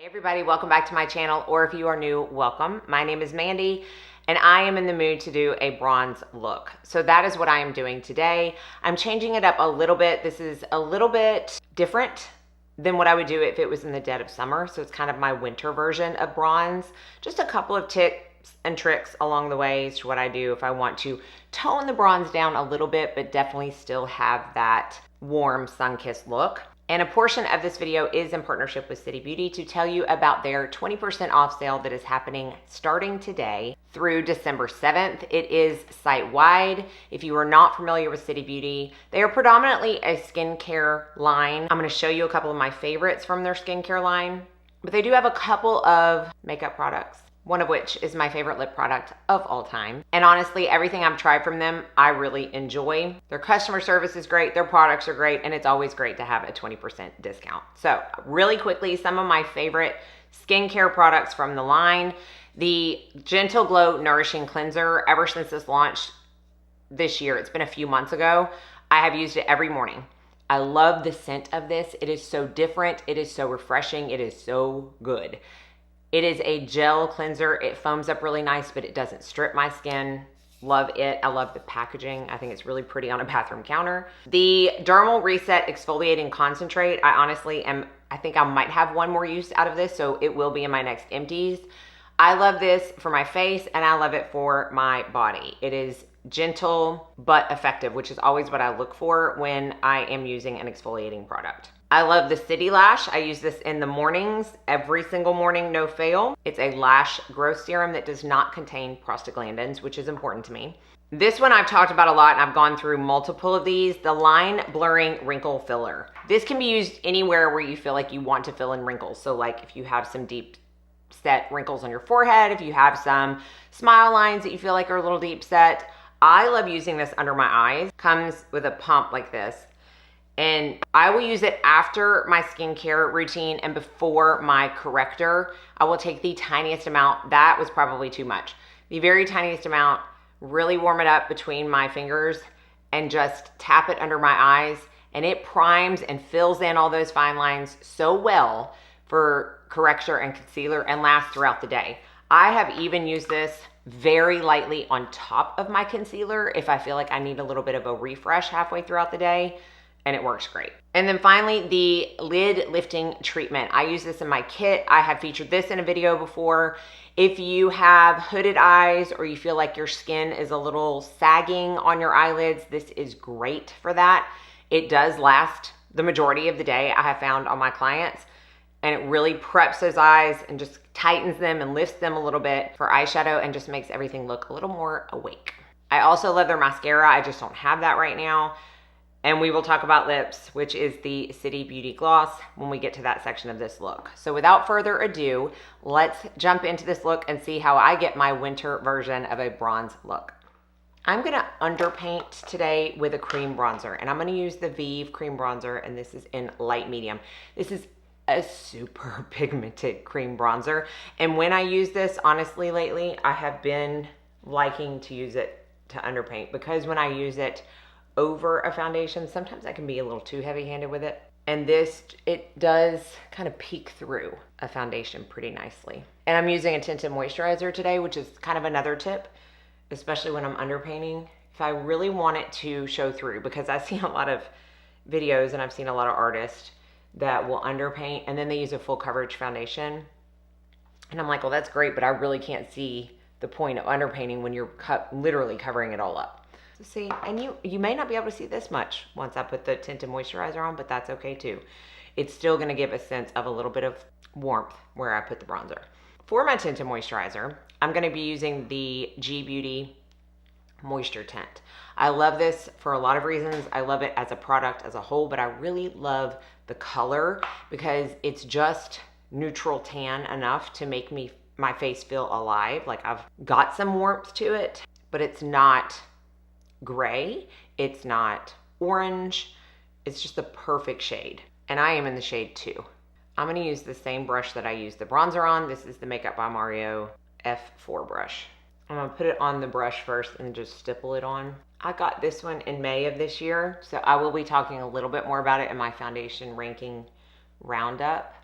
Hey everybody, welcome back to my channel, or if you are new, welcome. My name is Mandy, and I am in the mood to do a bronze look. So that is what I am doing today. I'm changing it up a little bit. This is a little bit different than what I would do if it was in the dead of summer. So it's kind of my winter version of bronze. Just a couple of tips and tricks along the way to what I do if I want to tone the bronze down a little bit, but definitely still have that warm sun-kissed look. And a portion of this video is in partnership with City Beauty to tell you about their 20% off sale that is happening starting today through December 7th. It is site-wide. If you are not familiar with City Beauty, they are predominantly a skincare line. I'm going to show you a couple of my favorites from their skincare line, but they do have a couple of makeup products, one of which is my favorite lip product of all time. And honestly, everything I've tried from them, I really enjoy. Their customer service is great, their products are great, and it's always great to have a 20% discount. So really quickly, some of my favorite skincare products from the line. The Gentle Glow Nourishing Cleanser, ever since this launched this year, it's been a few months ago, I have used it every morning. I love the scent of this. It is so different, it is so refreshing, it is so good. It is a gel cleanser. It foams up really nice, but it doesn't strip my skin. Love it. I love the packaging. I think it's really pretty on a bathroom counter. The Dermal Reset Exfoliating Concentrate. I think I might have one more use out of this, so it will be in my next empties. I love this for my face, and I love it for my body. It is gentle but effective, which is always what I look for when I am using an exfoliating product. I love the City Lash. I use this in the mornings, every single morning, no fail. It's a lash growth serum that does not contain prostaglandins, which is important to me. This one I've talked about a lot, and I've gone through multiple of these, the Line Blurring Wrinkle Filler. This can be used anywhere where you feel like you want to fill in wrinkles. So like if you have some deep set wrinkles on your forehead, if you have some smile lines that you feel like are a little deep set. I love using this under my eyes. Comes with a pump like this. And I will use it after my skincare routine and before my corrector. I will take the tiniest amount. That was probably too much. The very tiniest amount, really warm it up between my fingers and just tap it under my eyes. And it primes and fills in all those fine lines so well for corrector and concealer and lasts throughout the day. I have even used this very lightly on top of my concealer if I feel like I need a little bit of a refresh halfway throughout the day. And it works great. And then finally, the lid lifting treatment. I use this in my kit. I have featured this in a video before. If you have hooded eyes or you feel like your skin is a little sagging on your eyelids, this is great for that. It does last the majority of the day, I have found on my clients. And it really preps those eyes and just tightens them and lifts them a little bit for eyeshadow and just makes everything look a little more awake. I also love their mascara. I just don't have that right now. And we will talk about lips, which is the City Beauty Gloss, when we get to that section of this look. So without further ado, let's jump into this look and see how I get my winter version of a bronze look. I'm gonna underpaint today with a cream bronzer, and I'm gonna use the Vive cream bronzer, and this is in light medium. This is a super pigmented cream bronzer. And when I use this, honestly, lately, I have been liking to use it to underpaint, because when I use it over a foundation, sometimes I can be a little too heavy-handed with it. And this, it does kind of peek through a foundation pretty nicely. And I'm using a tinted moisturizer today, which is kind of another tip, especially when I'm underpainting. If I really want it to show through, because I see a lot of videos and I've seen a lot of artists that will underpaint and then they use a full coverage foundation. And I'm like, well, that's great, but I really can't see the point of underpainting when you're literally covering it all up. So see, and you may not be able to see this much once I put the tinted moisturizer on, but that's okay too. It's still gonna give a sense of a little bit of warmth where I put the bronzer. For my tinted moisturizer, I'm gonna be using the G Beauty Moisture Tint. I love this for a lot of reasons. I love it as a product as a whole, but I really love the color because it's just neutral tan enough to make my face feel alive. Like I've got some warmth to it, but it's not gray, it's not orange, it's just the perfect shade. And I am in the shade 2. I'm gonna use the same brush that I used the bronzer on. This is the Makeup by Mario F4 brush. I'm gonna put it on the brush first and just stipple it on. I got this one in May of this year, so I will be talking a little bit more about it in my foundation ranking roundup.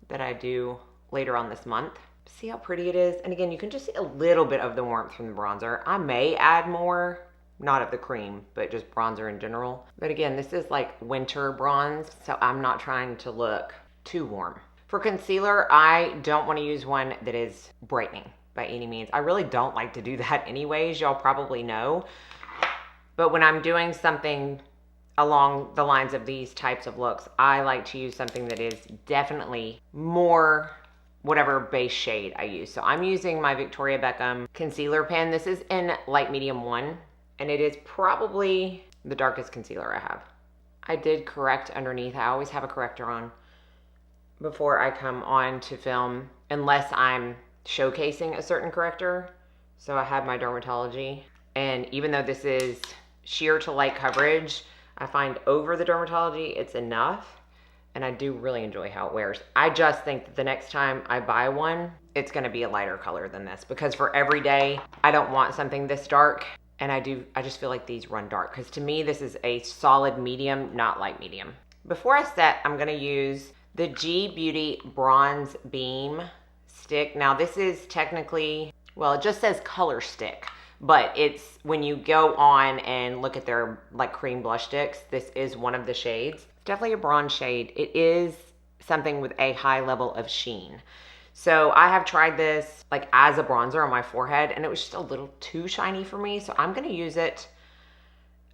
that I do later on this month. See how pretty it is? And again, you can just see a little bit of the warmth from the bronzer. I may add more, not of the cream, but just bronzer in general. But again, this is like winter bronze, so I'm not trying to look too warm. For concealer, I don't want to use one that is brightening by any means. I really don't like to do that anyways, y'all probably know. But when I'm doing something along the lines of these types of looks, I like to use something that is definitely more whatever base shade I use. So I'm using my Victoria Beckham concealer pen. This is in light medium 1, and it is probably the darkest concealer I have. I did correct underneath. I always have a corrector on before I come on to film, unless I'm showcasing a certain corrector. So I have my Dermatology, and even though this is sheer to light coverage, I find over the Dermatology it's enough, and I do really enjoy how it wears. I just think that the next time I buy one, it's gonna be a lighter color than this, because for every day, I don't want something this dark, and I just feel like these run dark, because to me, this is a solid medium, not light medium. Before I set, I'm gonna use the G Beauty Bronze Beam stick. Now this is technically, well, it just says color stick, but it's when you go on and look at their like cream blush sticks, this is one of the shades. Definitely a bronze shade. It is something with a high level of sheen. So I have tried this like as a bronzer on my forehead, and it was just a little too shiny for me. So I'm gonna use it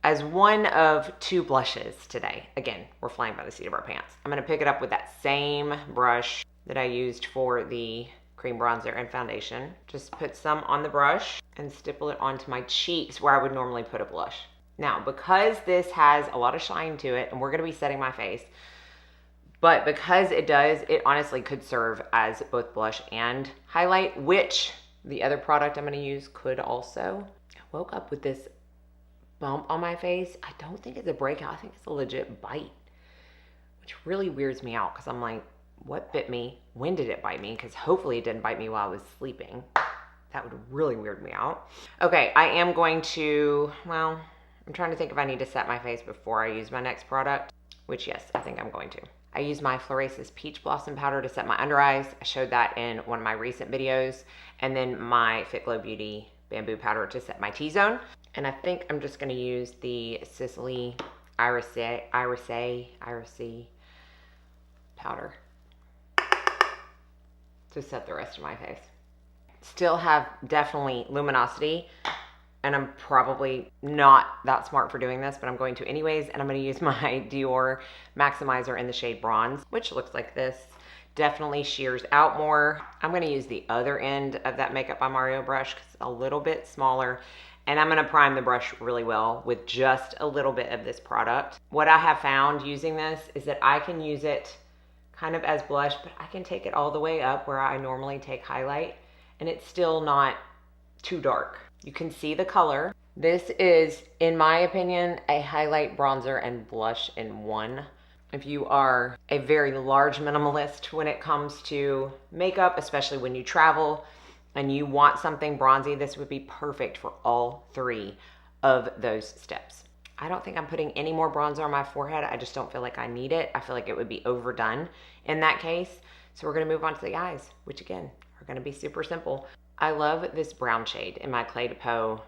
as one of 2 blushes today. Again, we're flying by the seat of our pants. I'm gonna pick it up with that same brush that I used for the cream bronzer and foundation. Just put some on the brush and stipple it onto my cheeks where I would normally put a blush. Now, because this has a lot of shine to it, and we're gonna be setting my face, but because it does, it honestly could serve as both blush and highlight, which the other product I'm gonna use could also. I woke up with this bump on my face. I don't think it's a breakout. I think it's a legit bite, which really weirds me out, because I'm like, what bit me? When did it bite me? Because hopefully it didn't bite me while I was sleeping. That would really weird me out. Okay, I am going to, well, I'm trying to think if I need to set my face before I use my next product, which yes, I think I'm going to. I use my Florasis Peach Blossom Powder to set my under eyes. I showed that in one of my recent videos. And then my Fit Glow Beauty Bamboo Powder to set my T-zone. And I think I'm just gonna use the Sicily Irisée powder to set the rest of my face. Still have definitely luminosity, and I'm probably not that smart for doing this, but I'm going to anyways, and I'm gonna use my Dior Maximizer in the shade Bronze, which looks like this. Definitely shears out more. I'm gonna use the other end of that Makeup by Mario brush because it's a little bit smaller, and I'm gonna prime the brush really well with just a little bit of this product. What I have found using this is that I can use it kind of as blush, but I can take it all the way up where I normally take highlight, and it's still not too dark. You can see the color. This is, in my opinion, a highlight, bronzer, and blush in one. If you are a very large minimalist when it comes to makeup, especially when you travel and you want something bronzy, this would be perfect for all 3 of those steps. I don't think I'm putting any more bronzer on my forehead. I just don't feel like I need it. I feel like it would be overdone in that case. So we're gonna move on to the eyes, which again, are gonna be super simple. I love this brown shade in my Clé de Peau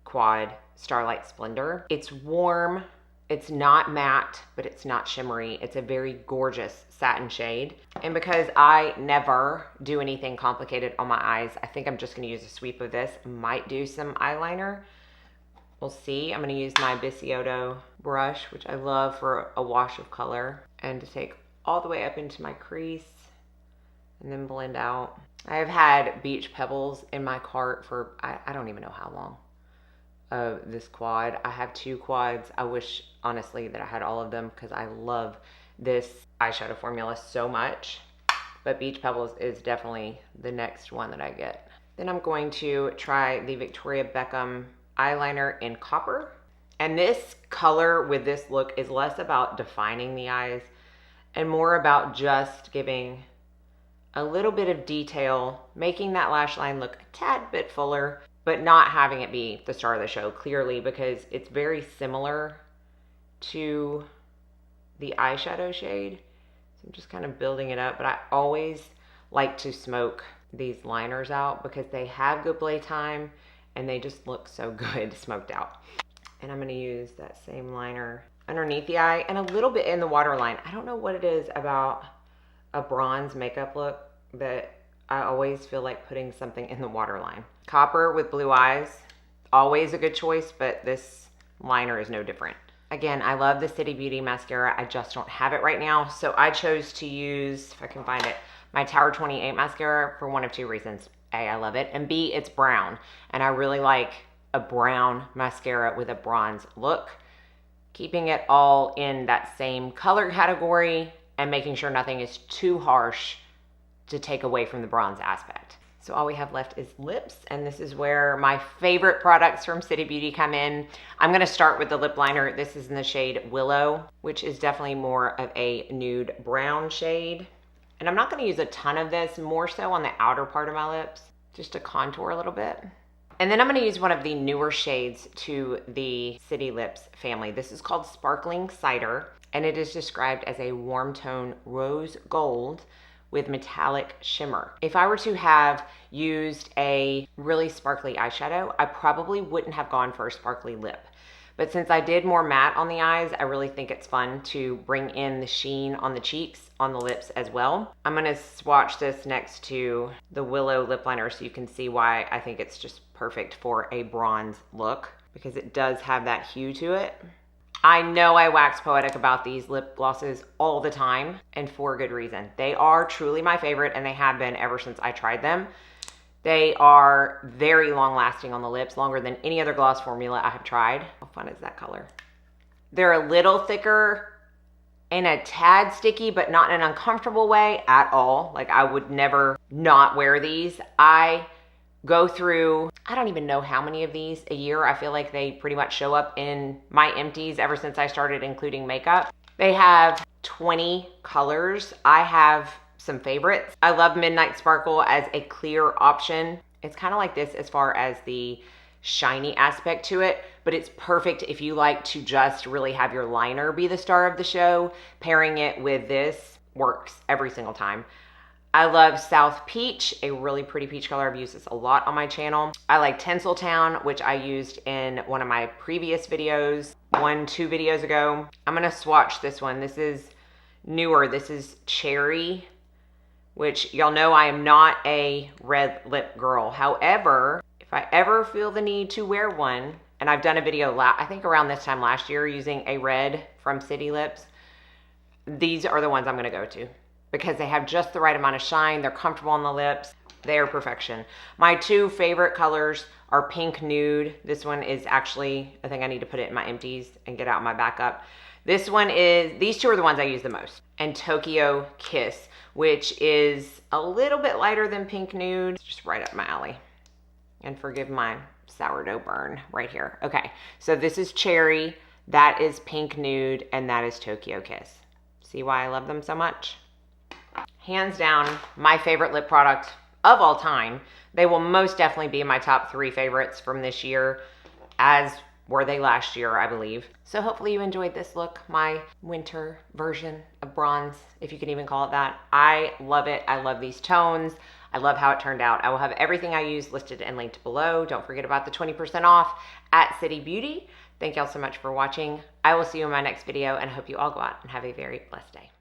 Quad Starlight Splendor. It's warm, it's not matte, but it's not shimmery. It's a very gorgeous satin shade. And because I never do anything complicated on my eyes, I think I'm just gonna use a sweep of this. Might do some eyeliner. We'll see. I'm gonna use my Bisciotto brush, which I love for a wash of color, and to take all the way up into my crease and then blend out. I have had Beach Pebbles in my cart for, I don't even know how long, of this quad. I have 2 quads. I wish, honestly, that I had all of them because I love this eyeshadow formula so much. But Beach Pebbles is definitely the next one that I get. Then I'm going to try the Victoria Beckham eyeliner in Copper. And this color with this look is less about defining the eyes and more about just giving a little bit of detail, making that lash line look a tad bit fuller, but not having it be the star of the show, clearly, because it's very similar to the eyeshadow shade. So I'm just kind of building it up, but I always like to smoke these liners out because they have good play time and they just look so good smoked out. And I'm gonna use that same liner underneath the eye and a little bit in the waterline. I don't know what it is about a bronze makeup look that I always feel like putting something in the waterline. Copper with blue eyes, always a good choice, but this liner is no different. Again, I love the City Beauty mascara. I just don't have it right now. So I chose to use, if I can find it, my Tower 28 mascara for one of two reasons. A, I love it, and B, it's brown. And I really like a brown mascara with a bronze look. Keeping it all in that same color category and making sure nothing is too harsh to take away from the bronze aspect. So all we have left is lips, and this is where my favorite products from City Beauty come in. I'm gonna start with the lip liner. This is in the shade Willow, which is definitely more of a nude brown shade. And I'm not gonna use a ton of this, more so on the outer part of my lips, just to contour a little bit. And then I'm gonna use one of the newer shades to the City Lips family. This is called Sparkling Cider, and it is described as a warm tone rose gold with metallic shimmer. If I were to have used a really sparkly eyeshadow, I probably wouldn't have gone for a sparkly lip. But since I did more matte on the eyes, I really think it's fun to bring in the sheen on the cheeks, on the lips as well. I'm gonna swatch this next to the Willow lip liner so you can see why I think it's just perfect for a bronze look, because it does have that hue to it. I know I wax poetic about these lip glosses all the time, and for good reason. They are truly my favorite, and they have been ever since I tried them. They are very long lasting on the lips, longer than any other gloss formula I have tried. How fun is that color? They're a little thicker and a tad sticky, but not in an uncomfortable way at all. Like, I would never not wear these. I go through, I don't even know how many of these a year. I feel like they pretty much show up in my empties ever since I started including makeup. They have 20 colors. I have some favorites. I love Midnight Sparkle as a clear option. It's kind of like this as far as the shiny aspect to it, but it's perfect if you like to just really have your liner be the star of the show. Pairing it with this works every single time. I love South Peach, a really pretty peach color. I've used this a lot on my channel. I like Tinseltown, which I used in one of my previous videos, 2 videos ago. I'm gonna swatch this one. This is newer. This is Cherry, which y'all know I am not a red lip girl. However, if I ever feel the need to wear one, and I've done a video, I think around this time last year, using a red from City Lips, these are the ones I'm gonna go to, because they have just the right amount of shine. They're comfortable on the lips. They are perfection. My 2 favorite colors are Pink Nude. This one is actually, I think I need to put it in my empties and get out my backup. This one is, these 2 are the ones I use the most. And Tokyo Kiss, which is a little bit lighter than Pink Nude. It's just right up my alley. And forgive my sourdough burn right here. Okay, so this is Cherry, that is Pink Nude, and that is Tokyo Kiss. See why I love them so much? Hands down, my favorite lip product of all time. They will most definitely be my top 3 favorites from this year, as were they last year, I believe. So hopefully you enjoyed this look, my winter version of bronze, if you can even call it that. I love it. I love these tones. I love how it turned out. I will have everything I use listed and linked below. Don't forget about the 20% off at City Beauty. Thank y'all so much for watching. I will see you in my next video, and I hope you all go out and have a very blessed day.